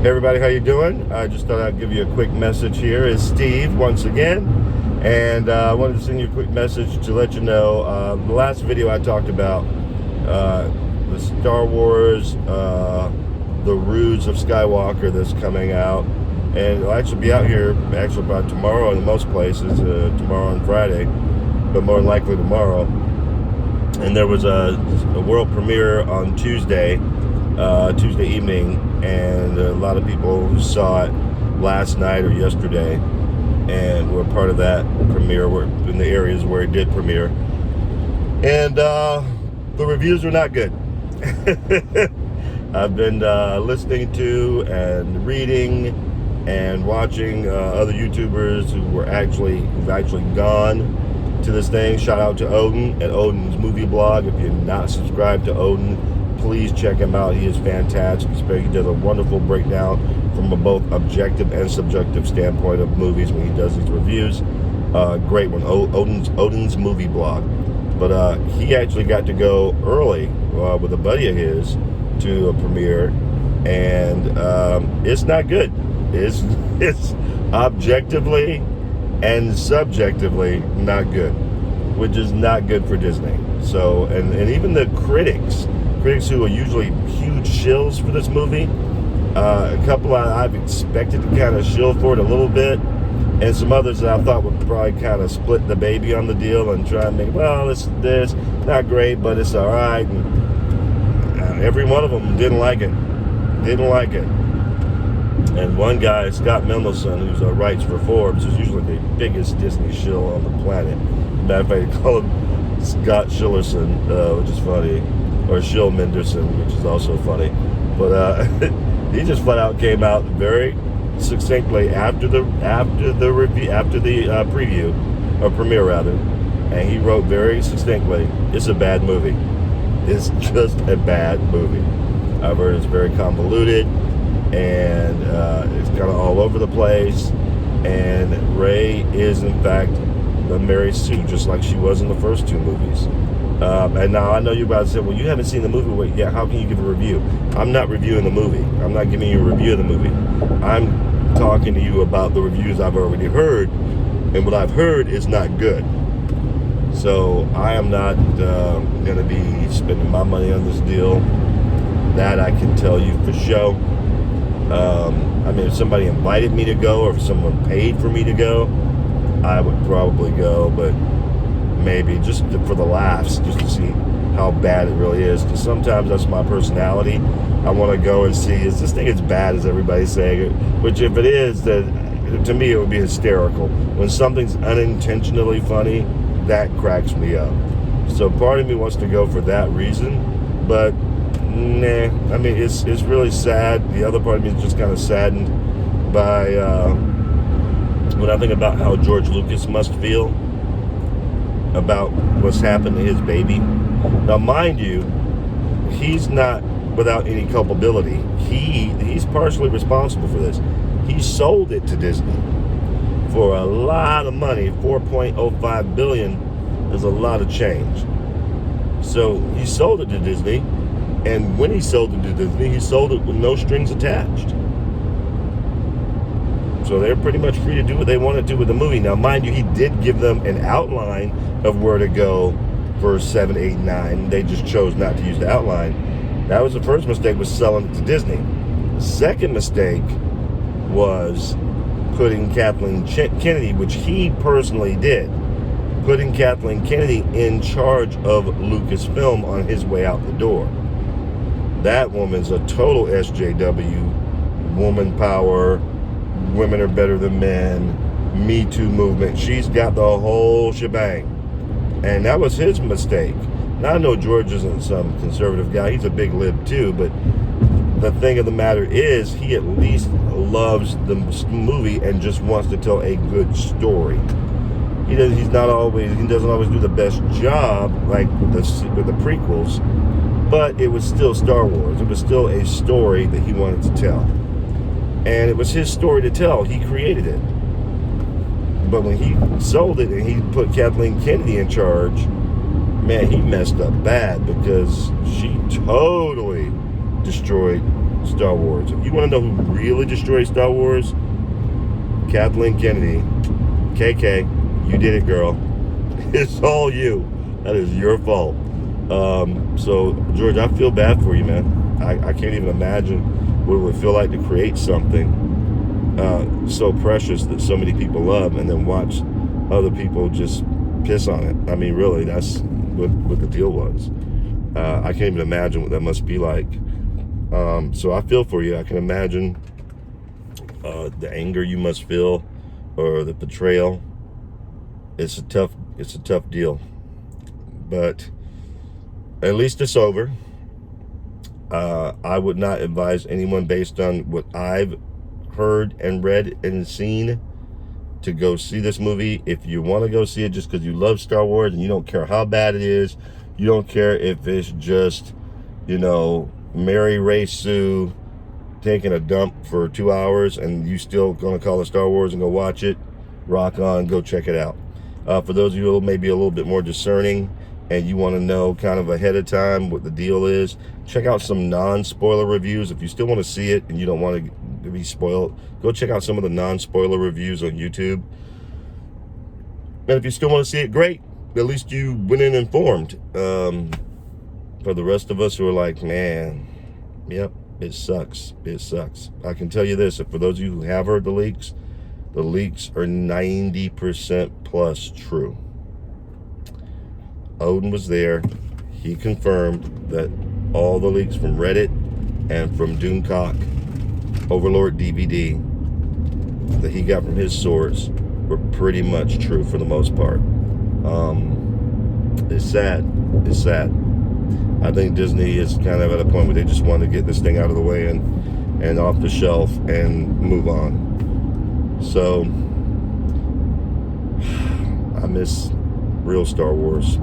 Hey everybody, how you doing? I just thought I'd give you a quick message here. It's Steve once again, and I wanted to send you a quick message to let you know the last video I talked about the Star Wars, the Ruse of Skywalker that's coming out, and it'll actually be out here actually by tomorrow in most places, tomorrow and Friday, but more than likely tomorrow. And there was a world premiere on Tuesday evening, and a lot of people who saw it last night or yesterday and were part of that premiere, were in the areas where it did premiere, and the reviews are not good. I've been listening to and reading and watching other YouTubers who've actually gone to this thing. Shout out to Odin at Odin's Movie Blog. If you're not subscribed to Odin, please check him out. He is fantastic. He does a wonderful breakdown from a both objective and subjective standpoint of movies when he does these reviews. Great one, Odin's Movie Blog. But he actually got to go early with a buddy of his to a premiere, and it's not good. It's objectively and subjectively not good, which is not good for Disney. So, and even the critics who are usually huge shills for this movie, a couple I've expected to kind of shill for it a little bit, and some others that I thought would probably kind of split the baby on the deal and try and make, well, this not great, but it's all right. And every one of them didn't like it. And one guy, Scott Mendelson, who's writes for Forbes, is usually the biggest Disney shill on the planet. Matter of fact, they call him Scott Schillerson, which is funny, or Shill Menderson, which is also funny. But he just flat out came out very succinctly after the preview, or premiere rather, and he wrote very succinctly, "It's a bad movie. It's just a bad movie. I've heard it's very convoluted, and it's kind of all over the place, and Rey is in fact the Mary Sue, just like she was in the first two movies." And now I know you're about to say, well, you haven't seen the movie. Wait, yeah, how can you give a review? I'm not reviewing the movie. I'm not giving you a review of the movie. I'm talking to you about the reviews I've already heard, and what I've heard is not good. So I am not going to be spending my money on this deal. That I can tell you for sure. I mean, if somebody invited me to go, or if someone paid for me to go, I would probably go, but maybe just for the laughs, just to see how bad it really is, because sometimes that's my personality. I want to go and see, is this thing as bad as everybody's saying it? Which, if it is, then to me it would be hysterical. When something's unintentionally funny, that cracks me up. So part of me wants to go for that reason, but nah. I mean, it's really sad. The other part of me is just kind of saddened by when I think about how George Lucas must feel about what's happened to his baby. Now, mind you, he's not without any culpability. He's partially responsible for this. He sold it to Disney for a lot of money. 4.05 billion is a lot of change. So he sold it to Disney, and when he sold it to Disney, he sold it with no strings attached. So they're pretty much free to do what they want to do with the movie. Now, mind you, he did give them an outline of where to go for 7, 8, 9. They just chose not to use the outline. That was the first mistake, was selling it to Disney. The second mistake was putting Kathleen Kennedy, which he personally did, putting Kathleen Kennedy in charge of Lucasfilm on his way out the door. That woman's a total SJW, woman power, women are better than men, Me Too movement. She's got the whole shebang. And that was his mistake. Now, I know George isn't some conservative guy. He's a big lib too, but the thing of the matter is, he at least loves the movie and just wants to tell a good story. He doesn't always do the best job like with the prequels, but it was still Star Wars. It was still a story that he wanted to tell. And it was his story to tell. He created it. But when he sold it and he put Kathleen Kennedy in charge, man, he messed up bad, because she totally destroyed Star Wars. If you want to know who really destroyed Star Wars, Kathleen Kennedy, KK, you did it, girl. It's all you. That is your fault. So, George, I feel bad for you, man. I can't even imagine what it would feel like to create something so precious that so many people love and then watch other people just piss on it. I mean, really, that's what the deal was. I can't even imagine what that must be like. So I feel for you. I can imagine the anger you must feel, or the betrayal. It's a tough deal, but at least it's over. I would not advise anyone, based on what I've heard and read and seen, to go see this movie. If you want to go see it just because you love Star Wars and you don't care how bad it is, you don't care if it's just, Mary Ray Sue taking a dump for 2 hours and you still gonna call it Star Wars and go watch it, rock on, go check it out. For those of you who may be a little bit more discerning and you want to know kind of ahead of time what the deal is, check out some non-spoiler reviews. If you still want to see it and you don't want to be spoiled, go check out some of the non-spoiler reviews on YouTube. And if you still want to see it, great. At least you went in informed. For the rest of us who are like, man, yep, it sucks. It sucks. I can tell you this, for those of you who have heard the leaks are 90% plus true. Odin was there. He confirmed that all the leaks from Reddit and from Doomcock Overlord DVD that he got from his source were pretty much true for the most part. It's sad. It's sad. I think Disney is kind of at a point where they just want to get this thing out of the way and off the shelf and move on. So I miss real Star Wars.